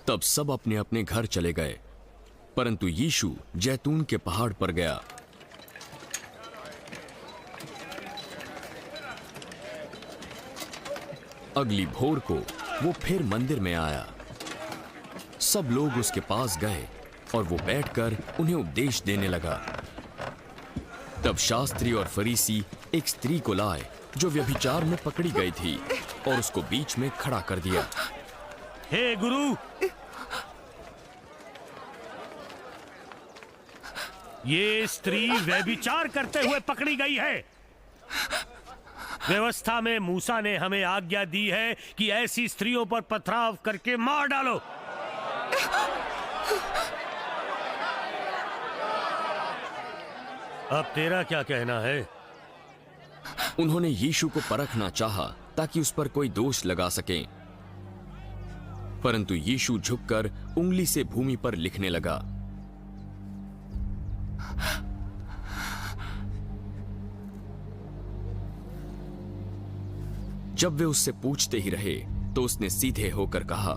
तब सब अपने अपने घर चले गए, परंतु यीशु जैतून के पहाड़ पर गया। अगली भोर को वो फिर मंदिर में आया। सब लोग उसके पास गए और वो बैठकर उन्हें उपदेश देने लगा। तब शास्त्री और फरीसी एक स्त्री को लाए जो व्यभिचार में पकड़ी गई थी और उसको बीच में खड़ा कर दिया। हे गुरु, ये स्त्री व्यभिचार करते हुए पकड़ी गई है। व्यवस्था में मूसा ने हमें आज्ञा दी है कि ऐसी स्त्रियों पर पथराव करके मार डालो। अब तेरा क्या कहना है? उन्होंने यीशु को परखना चाहा ताकि उस पर कोई दोष लगा सकें, परंतु यीशु झुककर उंगली से भूमि पर लिखने लगा। जब वे उससे पूछते ही रहे तो उसने सीधे होकर कहा,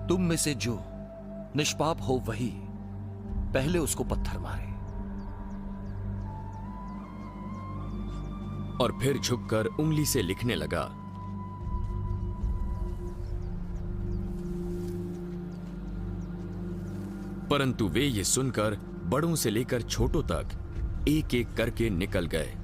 तुम में से जो निष्पाप हो वही पहले उसको पत्थर मारे। और फिर झुककर उंगली से लिखने लगा। परंतु वे ये सुनकर बड़ों से लेकर छोटों तक एक एक करके निकल गए।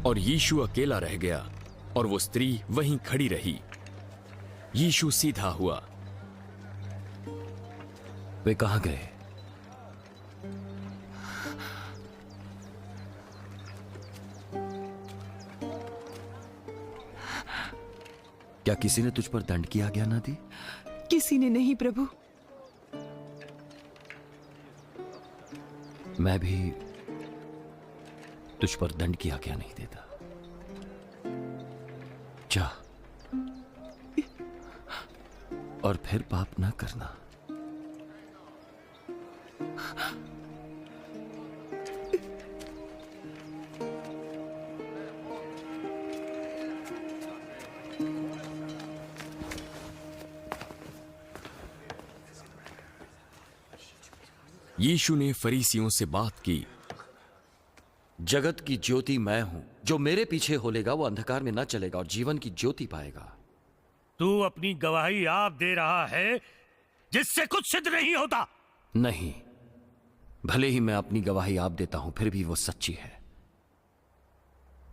और यीशु अकेला रह गया और वो स्त्री वहीं खड़ी रही। यीशु सीधा हुआ। वे कहां गए? क्या किसी ने तुझ पर दंड की आज्ञा ना दी? किसी ने नहीं प्रभु। मैं भी तुझ पर दंड की आज्ञा नहीं देता। जा और फिर पाप ना करना। यीशु ने फरीसियों से बात की। जगत की ज्योति मैं हूं, जो मेरे पीछे होलेगा वो अंधकार में ना चलेगा और जीवन की ज्योति पाएगा। तू अपनी गवाही आप दे रहा है जिससे कुछ सिद्ध नहीं होता। नहीं, भले ही मैं अपनी गवाही आप देता हूं फिर भी वो सच्ची है,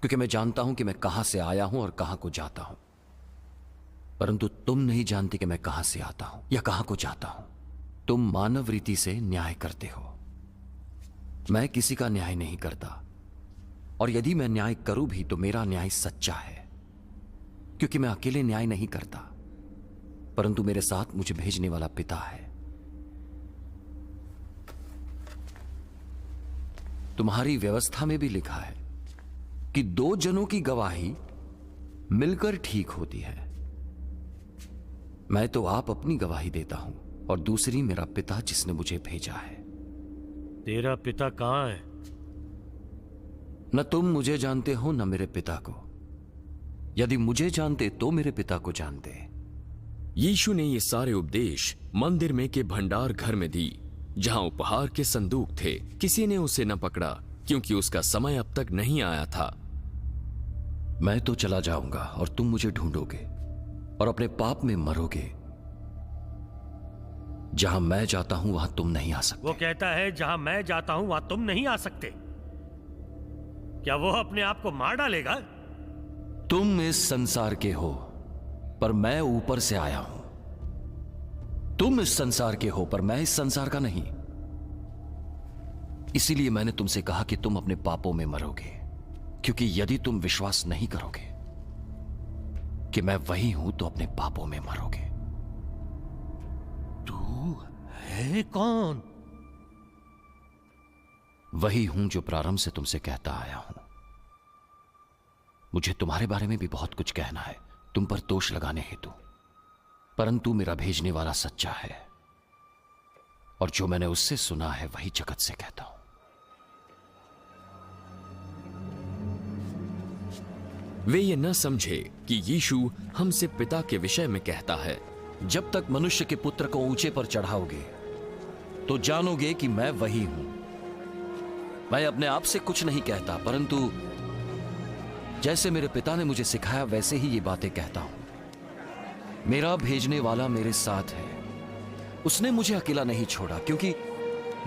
क्योंकि मैं जानता हूं कि मैं कहां से आया हूं और कहां को जाता हूं। परंतु तुम नहीं जानते कि मैं कहां से आता हूं या कहां को जाता हूं। तुम मानव रीति से न्याय करते हो, मैं किसी का न्याय नहीं करता। और यदि मैं न्याय करूं भी तो मेरा न्याय सच्चा है, क्योंकि मैं अकेले न्याय नहीं करता, परंतु मेरे साथ मुझे भेजने वाला पिता है। तुम्हारी व्यवस्था में भी लिखा है कि दो जनों की गवाही मिलकर ठीक होती है। मैं तो आप अपनी गवाही देता हूं और दूसरी मेरा पिता जिसने मुझे भेजा है। तेरा पिता कहां है? न तुम मुझे जानते हो न मेरे पिता को। यदि मुझे जानते तो मेरे पिता को जानते। यीशु ने ये सारे उपदेश मंदिर में के भंडार घर में दी, जहां उपहार के संदूक थे। किसी ने उसे न पकड़ा, क्योंकि उसका समय अब तक नहीं आया था। मैं तो चला जाऊंगा और तुम मुझे ढूंढोगे और अपने पाप में मरोगे। जहां मैं जाता हूं वहां तुम नहीं आ सकते। वो कहता है जहां मैं जाता हूं वहां तुम नहीं आ सकते। क्या वो अपने आप को मार डालेगा? तुम इस संसार के हो, पर मैं ऊपर से आया हूं। तुम इस संसार के हो पर मैं इस संसार का नहीं। इसीलिए मैंने तुमसे कहा कि तुम अपने पापों में मरोगे, क्योंकि यदि तुम विश्वास नहीं करोगे कि मैं वही हूं तो अपने पापों में मरोगे। तू है कौन? वही हूं जो प्रारंभ से तुमसे कहता आया हूं। मुझे तुम्हारे बारे में भी बहुत कुछ कहना है, तुम पर दोष लगाने हेतु, परंतु मेरा भेजने वाला सच्चा है और जो मैंने उससे सुना है वही जगत से कहता हूं। वे ये न समझे कि यीशु हमसे पिता के विषय में कहता है। जब तक मनुष्य के पुत्र को ऊंचे पर चढ़ाओगे तो जानोगे कि मैं वही हूं। मैं अपने आप से कुछ नहीं कहता, परंतु जैसे मेरे पिता ने मुझे सिखाया वैसे ही ये बातें कहता हूं। मेरा भेजने वाला मेरे साथ है, उसने मुझे अकेला नहीं छोड़ा, क्योंकि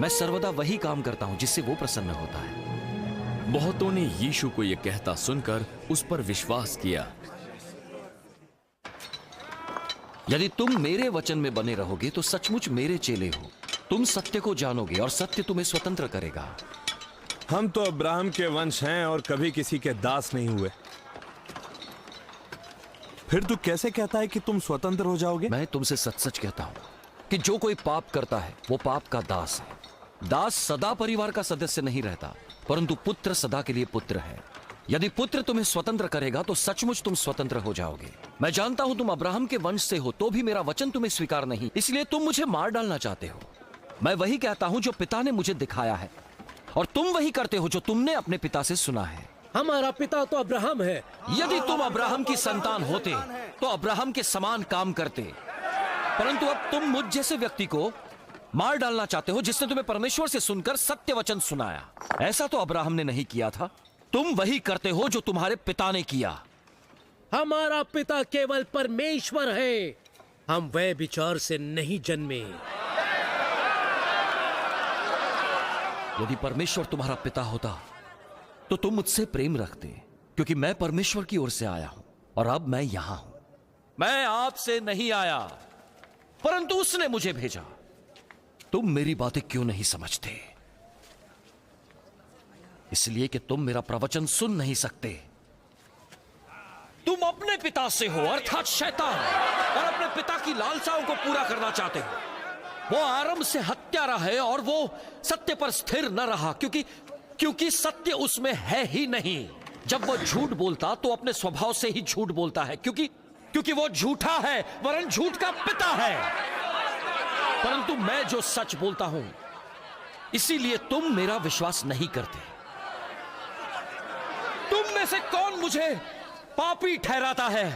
मैं सर्वदा वही काम करता हूं जिससे वो प्रसन्न होता है। बहुतों ने यीशु को यह कहता सुनकर उस पर विश्वास किया। यदि तुम मेरे वचन में बने रहोगे तो सचमुच मेरे चेले हो। तुम सत्य को जानोगे और सत्य तुम्हें स्वतंत्र करेगा। हम तो अब्राहम के वंश हैं और कभी किसी के दास नहीं हुए। फिर तू कैसे कहता है कि तुम स्वतंत्र हो जाओगे? मैं तुमसे सच सच कहता हूं कि जो कोई पाप करता है वो पाप का दास है। दास सदा परिवार का सदस्य नहीं रहता, परंतु पुत्र सदा के लिए पुत्र है। यदि पुत्र तुम्हें स्वतंत्र करेगा तो सचमुच तुम स्वतंत्र हो जाओगे। मैं जानता हूं तुम अब्राहम के वंश से हो, तो भी मेरा वचन तुम्हें स्वीकार नहीं, इसलिए तुम मुझे मार डालना चाहते हो। मैं वही कहता हूं जो पिता ने मुझे दिखाया है, और तुम वही करते हो जो तुमने अपने पिता से सुना है। हमारा पिता तो अब्राहम है। यदि तुम अब्राहम की संतान होते तो अब्राहम के समान काम करते, परंतु अब तुम मुझ जैसे व्यक्ति को मार डालना चाहते हो जिसने तुम्हें परमेश्वर से सुनकर सत्य वचन सुनाया। ऐसा तो अब्राहम ने नहीं किया था। तुम वही करते हो जो तुम्हारे पिता ने किया। हमारा पिता केवल परमेश्वर है, हम वह विचार से नहीं जन्मे। यदि परमेश्वर तुम्हारा पिता होता तो तुम मुझसे प्रेम रखते, क्योंकि मैं परमेश्वर की ओर से आया हूं और अब मैं यहां हूं। मैं आपसे नहीं आया, परंतु उसने मुझे भेजा। तुम मेरी बातें क्यों नहीं समझते? इसलिए कि तुम मेरा प्रवचन सुन नहीं सकते। तुम अपने पिता से हो, अर्थात शैतान, और अपने पिता की लालसाओं को पूरा करना चाहते हो। वो आरंभ से हत्यारा है और वो सत्य पर स्थिर न रहा, क्योंकि सत्य उसमें है ही नहीं। जब वो झूठ बोलता तो अपने स्वभाव से ही झूठ बोलता है, क्योंकि वो झूठा है, वरन झूठ का पिता है। परंतु मैं जो सच बोलता हूं, इसीलिए तुम मेरा विश्वास नहीं करते। तुम में से कौन मुझे पापी ठहराता है?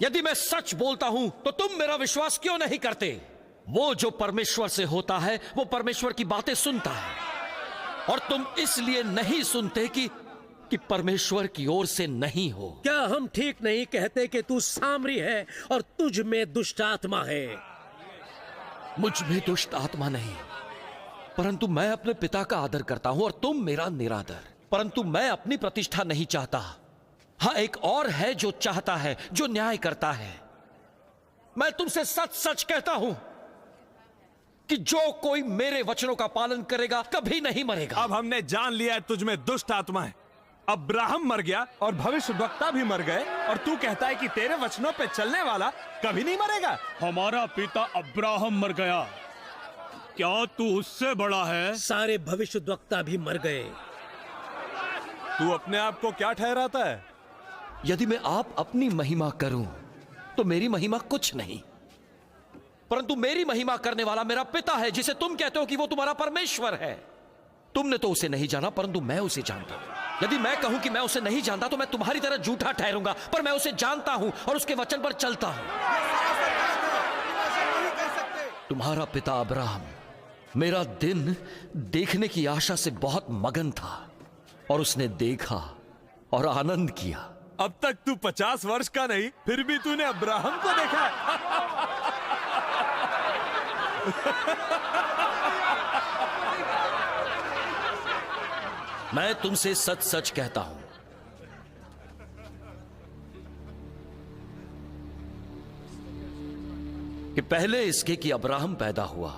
यदि मैं सच बोलता हूं तो तुम मेरा विश्वास क्यों नहीं करते? वो जो परमेश्वर से होता है वो परमेश्वर की बातें सुनता है, और तुम इसलिए नहीं सुनते कि परमेश्वर की ओर से नहीं हो। क्या हम ठीक नहीं कहते कि तू सामरी है और तुझ में दुष्ट आत्मा है? मुझ में दुष्ट आत्मा नहीं, परंतु मैं अपने पिता का आदर करता हूं और तुम मेरा निरादर। परंतु मैं अपनी प्रतिष्ठा नहीं चाहता। हां, एक और है जो चाहता है, जो न्याय करता है। मैं तुमसे सच सच कहता हूं कि जो कोई मेरे वचनों का पालन करेगा कभी नहीं मरेगा। अब हमने जान लिया है तुझ में दुष्ट आत्मा है। अब्राहम मर गया और भविष्यद्वक्ता भी मर गए, और तू कहता है कि तेरे वचनों पे चलने वाला कभी नहीं मरेगा। हमारा पिता अब्राहम मर गया, क्या तू उससे बड़ा है? सारे भविष्यद्वक्ता भी मर गए। तू अपने आप को क्या ठहराता है? यदि मैं आप अपनी महिमा करूं तो मेरी महिमा कुछ नहीं, परंतु मेरी महिमा करने वाला मेरा पिता है, जिसे तुम कहते हो कि वो तुम्हारा परमेश्वर है। तुमने तो उसे नहीं जाना, परंतु मैं उसे जानता हूं। यदि मैं कहूं कि मैं उसे नहीं जानता तो मैं तुम्हारी तरह झूठा ठहरूंगा, पर मैं उसे जानता हूं और उसके वचन पर चलता हूं। तुम्हारा पिता अब्राहम मेरा दिन देखने की आशा से बहुत मगन था, और उसने देखा और आनंद किया। अब तक तू 50 वर्ष का नहीं, फिर भी तूने अब्राहम को देखा। मैं तुमसे सच सच कहता हूं, कि पहले इसके कि अब्राहम पैदा हुआ,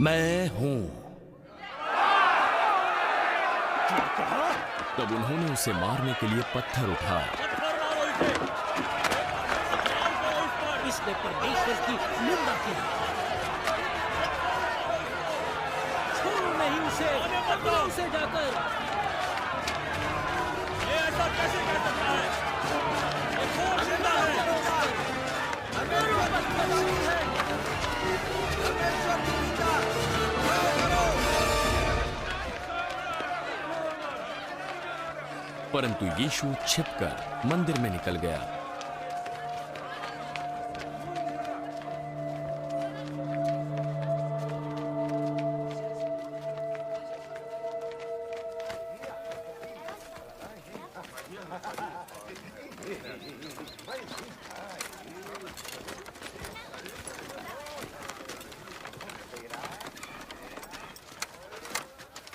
मैं हूं। तब उन्होंने उसे मारने के लिए पत्थर उठाया। इसने परमेश्वर की निंदा की। छोड़ो नहीं उसे, पकड़ो उसे जाकर। ये ऐसा कैसे कर सकता है? ये कौन जिंदा है? परंतु यीशु छिपकर मंदिर में निकल गया।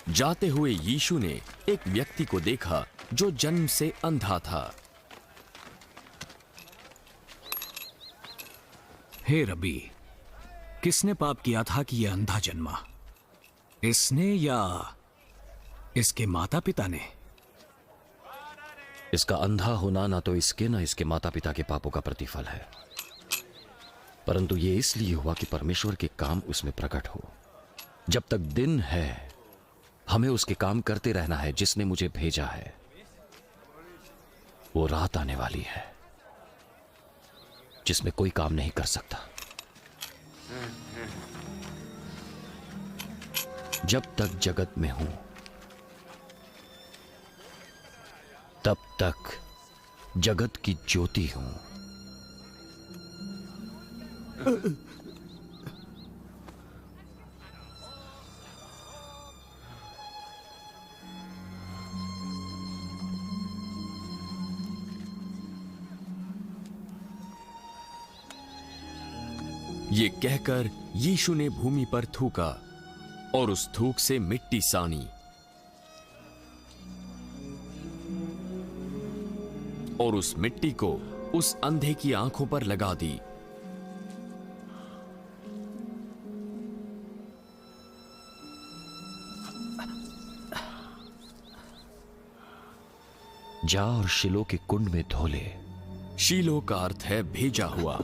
जाते हुए यीशु ने एक व्यक्ति को देखा जो जन्म से अंधा था। हे रबी, किसने पाप किया था कि यह अंधा जन्मा, इसने या इसके माता पिता ने? इसका अंधा होना ना तो इसके ना इसके माता पिता के पापों का प्रतिफल है, परंतु ये इसलिए हुआ कि परमेश्वर के काम उसमें प्रकट हो। जब तक दिन है हमें उसके काम करते रहना है जिसने मुझे भेजा है। वो रात आने वाली है जिसमें कोई काम नहीं कर सकता। जब तक जगत में हूं तब तक जगत की ज्योति हूं। ये कहकर यीशु ने भूमि पर थूका और उस थूक से मिट्टी सानी और उस मिट्टी को उस अंधे की आंखों पर लगा दी। जा और शिलो के कुंड में धो ले। शीलो का अर्थ है भेजा हुआ।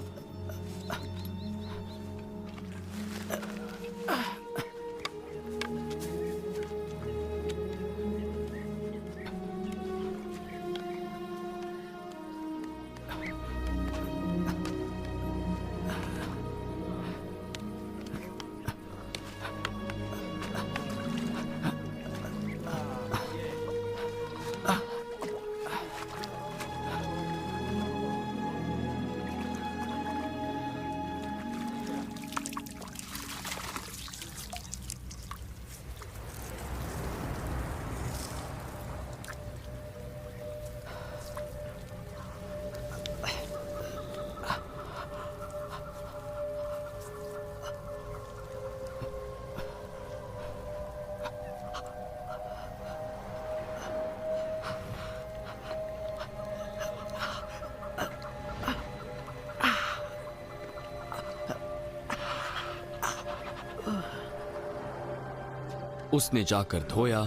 उसने जाकर धोया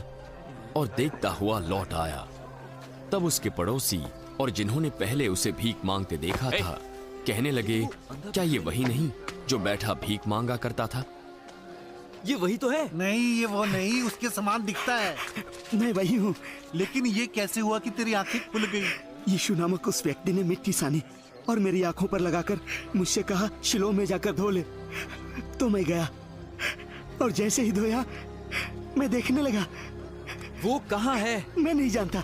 और देखता हुआ लौट आया। तब उसके पड़ोसी और जिन्होंने पहले उसे भीख मांगते देखा था कहने लगे, क्या ये वही नहीं जो बैठा भीख मांगा करता था? ये वही तो है। नहीं, ये वो नहीं, उसके समान दिखता है। मैं वही हूँ। लेकिन ये कैसे हुआ कि तेरी आंखें खुल गई? यीशु नामक उस व्यक्ति ने मिट्टी सानी और मेरी आंखों पर लगाकर मुझसे कहा, शिलो में जाकर धो ले। तो मैं गया और जैसे ही धोया मैं देखने लगा। वो कहाँ है? मैं नहीं जानता।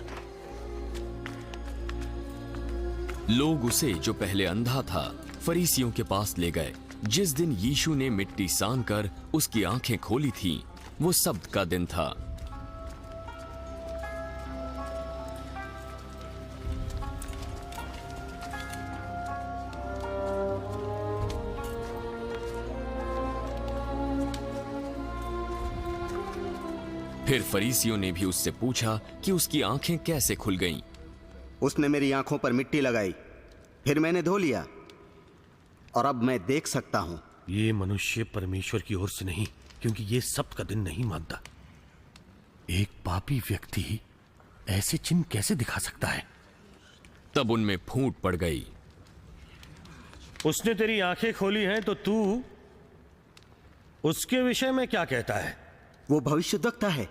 लोग उसे, जो पहले अंधा था, फरीसियों के पास ले गए। जिस दिन यीशु ने मिट्टी सान कर उसकी आंखें खोली थीं, वो सब्त का दिन था। फिर फरीसियों ने भी उससे पूछा कि उसकी आंखें कैसे खुल गईं। उसने मेरी आंखों पर मिट्टी लगाई, फिर मैंने धो लिया और अब मैं देख सकता हूं। ये मनुष्य परमेश्वर की ओर से नहीं, क्योंकि ये सप्त का दिन नहीं मानता। एक पापी व्यक्ति ऐसे चिन्ह कैसे दिखा सकता है? तब उनमें फूट पड़ गई। उसने तेरी आंखें खोली हैं, तो तू उसके विषय में क्या कहता है? वो भविष्यद्वक्ता है।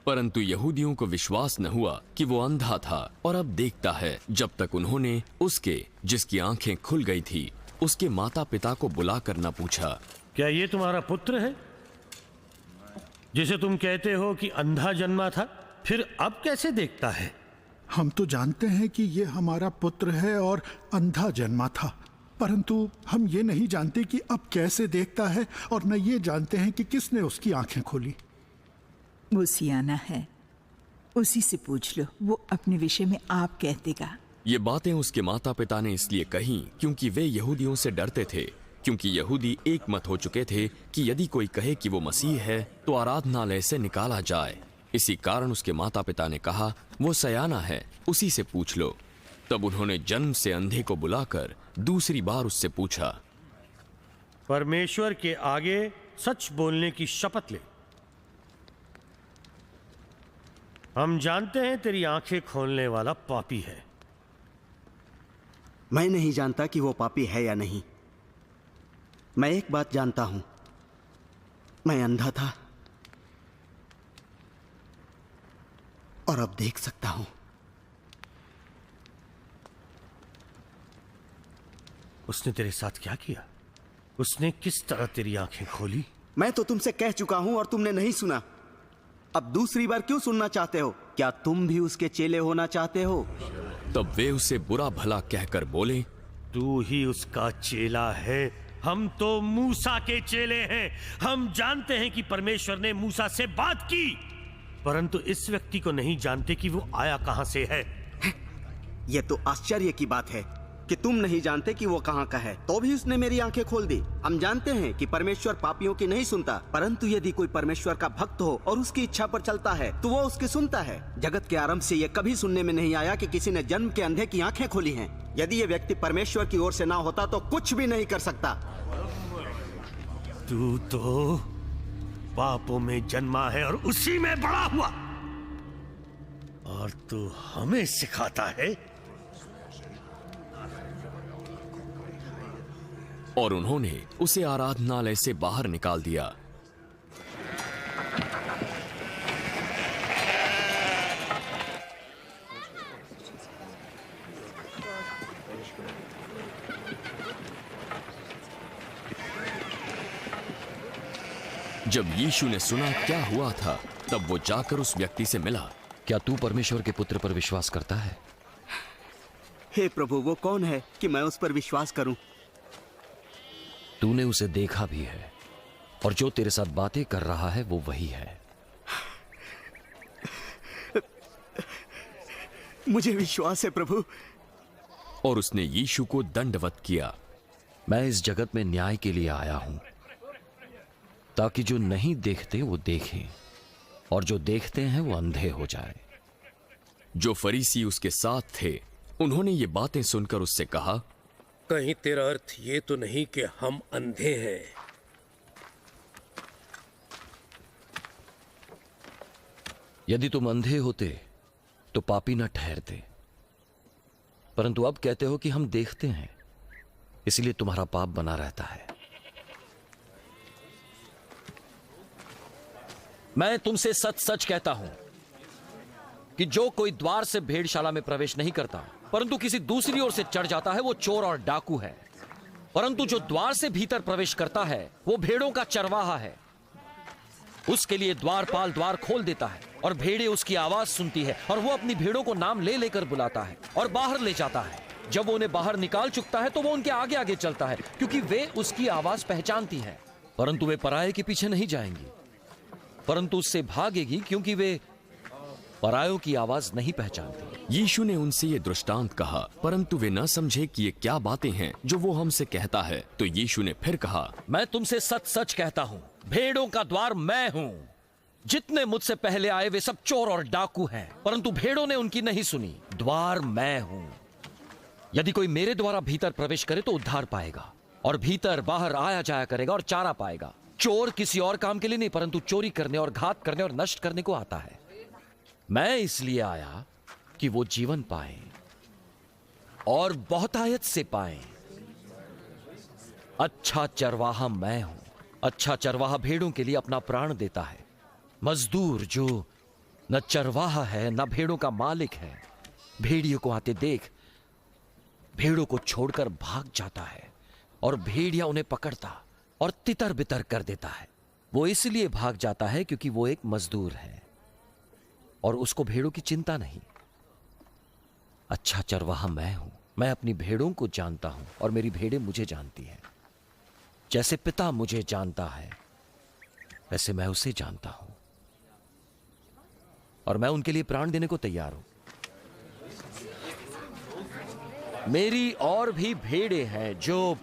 परंतु यहूदियों को विश्वास न हुआ कि वो अंधा था और अब देखता है, जब तक उन्होंने उसके, जिसकी आंखें खुल गई थी, उसके माता पिता को बुलाकर न पूछा, क्या ये तुम्हारा पुत्र है जिसे तुम कहते हो कि अंधा जन्मा था? फिर अब कैसे देखता है? हम तो जानते हैं कि ये हमारा पुत्र है और अंधा जन्मा था, परंतु हम ये नहीं जानते कि अब कैसे देखता है, और न ये जानते हैं कि किसने उसकी आंखें खोली। वो सियाना है, उसी से पूछ लो, वो अपने विषय में आप कह देगा। ये बातें उसके माता पिता ने इसलिए कही क्योंकि वे यहूदियों से डरते थे, क्योंकि यहूदी एक मत हो चुके थे कि यदि कोई कहे कि वो मसीह है तो आराधनालय से निकाला जाए। इसी कारण उसके माता पिता ने कहा, वो सयाना है, उसी से पूछ लो। तब उन्होंने जन्म से अंधे को बुलाकर दूसरी बार उससे पूछा, परमेश्वर के आगे सच बोलने की शपथ ले। हम जानते हैं तेरी आंखें खोलने वाला पापी है। मैं नहीं जानता कि वो पापी है या नहीं। मैं एक बात जानता हूं, मैं अंधा था और अब देख सकता हूं। उसने तेरे साथ क्या किया? उसने किस तरह तेरी आंखें खोली? मैं तो तुमसे कह चुका हूं और तुमने नहीं सुना। अब दूसरी बार क्यों सुनना चाहते हो? क्या तुम भी उसके चेले होना चाहते हो? तब वे उसे बुरा भला कहकर बोले, तू ही उसका चेला है। हम तो मूसा के चेले हैं। हम जानते हैं कि परमेश्वर ने मूसा से बात की, परंतु इस व्यक्ति को नहीं जानते कि वो आया कहां से है। यह तो आश्चर्य की बात है कि तुम नहीं जानते कि वो कहां का है, तो भी उसने मेरी आंखें खोल दी। हम जानते हैं कि परमेश्वर पापियों की नहीं सुनता, परंतु यदि कोई परमेश्वर का भक्त हो और उसकी इच्छा पर चलता है तो वो उसकी सुनता है। जगत के आरंभ से यह कभी सुनने में नहीं आया कि किसी ने जन्म के अंधे की आंखें खोली हैं। यदि ये व्यक्ति परमेश्वर की ओर से ना होता तो कुछ भी नहीं कर सकता। तू तो पापों में जन्मा है और उसी में बड़ा हुआ, और तू हमें सिखाता है। और उन्होंने उसे आराधनालय से बाहर निकाल दिया। जब यीशु ने सुना क्या हुआ था, तब वो जाकर उस व्यक्ति से मिला। क्या तू परमेश्वर के पुत्र पर विश्वास करता है? हे प्रभु, वो कौन है कि मैं उस पर विश्वास करूं? तूने उसे देखा भी है, और जो तेरे साथ बातें कर रहा है वो वही है। मुझे विश्वास है प्रभु। और उसने यीशु को दंडवत किया। मैं इस जगत में न्याय के लिए आया हूं, ताकि जो नहीं देखते वो देखें, और जो देखते हैं वो अंधे हो जाए। जो फरीसी उसके साथ थे, उन्होंने ये बातें सुनकर उससे कहा, कहीं तेरा अर्थ ये तो नहीं कि हम अंधे हैं? यदि तुम अंधे होते तो पापी न ठहरते, परंतु अब कहते हो कि हम देखते हैं, इसलिए तुम्हारा पाप बना रहता है। मैं तुमसे सच सच कहता हूं कि जो कोई द्वार से भेड़शाला में प्रवेश नहीं करता, परंतु किसी दूसरी ओर से चढ़ जाता है, वो चोर और डाकू है। परंतु जो द्वार से भीतर प्रवेश करता है वो भेड़ों का चरवाहा है। उसके लिए द्वारपाल द्वार खोल देता है और भेड़ें उसकी आवाज सुनती है, और वो अपनी भेड़ों को नाम ले लेकर बुलाता है और बाहर ले जाता है। जब वो उन्हें बाहर निकाल चुकता है तो वो उनके आगे आगे चलता है, क्योंकि वे उसकी आवाज पहचानती हैं। परंतु वे पराये के पीछे नहीं जाएंगी, परंतु उससे भागेगी, क्योंकि वे परायों की आवाज नहीं पहचानती। यीशु ने उनसे ये दृष्टांत कहा, परंतु वे न समझे कि ये क्या बातें हैं जो वो हमसे कहता है। तो यीशु ने फिर कहा, मैं तुमसे सच सच कहता हूं, भेड़ों का द्वार मैं हूं। जितने मुझसे पहले आए वे सब चोर और डाकू हैं, परंतु भेड़ों ने उनकी नहीं सुनी। द्वार मैं हूं। यदि कोई मेरे द्वारा भीतर प्रवेश करे तो उद्धार पाएगा, और भीतर बाहर आया जाया करेगा और चारा पाएगा। चोर किसी और काम के लिए नहीं, परंतु चोरी करने और घात करने और नष्ट करने को आता है। मैं इसलिए आया कि वो जीवन पाए और बहुतायत से पाए। अच्छा चरवाहा मैं हूं। अच्छा चरवाहा भेड़ों के लिए अपना प्राण देता है। मजदूर जो न चरवाहा है न भेड़ों का मालिक है, भेड़ियों को आते देख भेड़ों को छोड़कर भाग जाता है, और भेड़िया उन्हें पकड़ता और तितर बितर कर देता है। वो इसलिए भाग जाता है क्योंकि वो एक मजदूर है और उसको भेड़ों की चिंता नहीं। अच्छा चरवाहा मैं हूं। मैं अपनी भेड़ों को जानता हूं और मेरी भेड़ें मुझे जानती हैं। जैसे पिता मुझे जानता है वैसे मैं उसे जानता हूं, और मैं उनके लिए प्राण देने को तैयार हूं। मेरी और भी भेड़ें हैं जो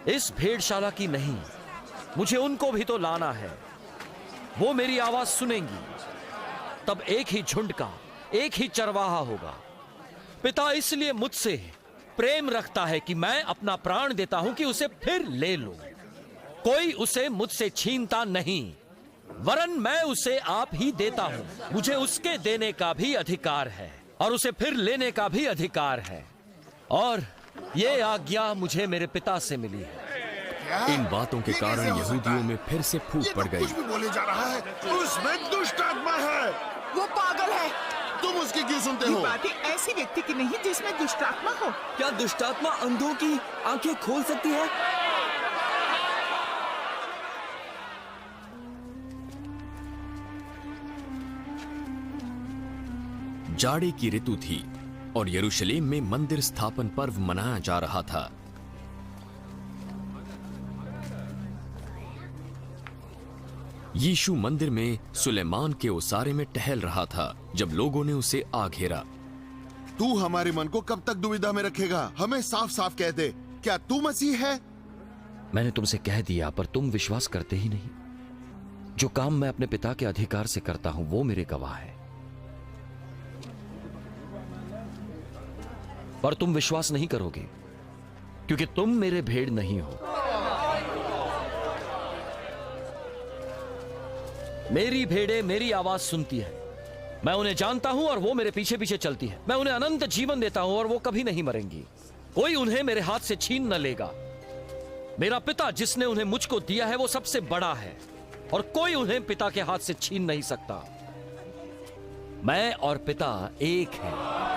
इस भेड़शाला की नहीं। मुझे उनको भी तो लाना है। वो मेरी आवाज सुनेंगी, तब एक ही झुंड का एक ही चरवाहा होगा। पिता इसलिए मुझसे प्रेम रखता है कि मैं अपना प्राण देता हूं कि उसे फिर ले लूं। कोई उसे मुझसे छीनता नहीं, वरन मैं उसे आप ही देता हूं। मुझे उसके देने का भी अधिकार है और उसे फिर लेने का भी अधिकार है, और ये आज्ञा मुझे मेरे पिता से मिली है। इन बातों के कारण यहूदियों में फिर से फूट पड़ गई। कुछ भी बोले जा रहा है, उसमें दुष्ट आत्मा है। वो पागल है। तुम उसकी क्यों सुनते हो? ये बातें ऐसी व्यक्ति की नहीं जिसमें दुष्टात्मा हो। क्या दुष्टात्मा अंधों की आंखें खोल सकती है? जाड़े की ऋतु थी और यरूशलेम में मंदिर स्थापन पर्व मनाया जा रहा था। यीशु मंदिर में सुलेमान के ओसारे में टहल रहा था जब लोगों ने उसे आ घेरा। तू हमारे मन को कब तक दुविधा में रखेगा? हमें साफ साफ कह दे, क्या तू मसीह है? मैंने तुमसे कह दिया, पर तुम विश्वास करते ही नहीं। जो काम मैं अपने पिता के अधिकार से करता हूं वो मेरे गवाह है, पर तुम विश्वास नहीं करोगे क्योंकि तुम मेरे भेड़ नहीं हो। मेरी भेड़ें मेरी आवाज सुनती है। मैं उन्हें जानता हूं और वो मेरे पीछे पीछे चलती है। मैं उन्हें अनंत जीवन देता हूं और वो कभी नहीं मरेंगी। कोई उन्हें मेरे हाथ से छीन न लेगा। मेरा पिता जिसने उन्हें मुझको दिया है वो सबसे बड़ा है और कोई उन्हें पिता के हाथ से छीन नहीं सकता। मैं और पिता एक हैं।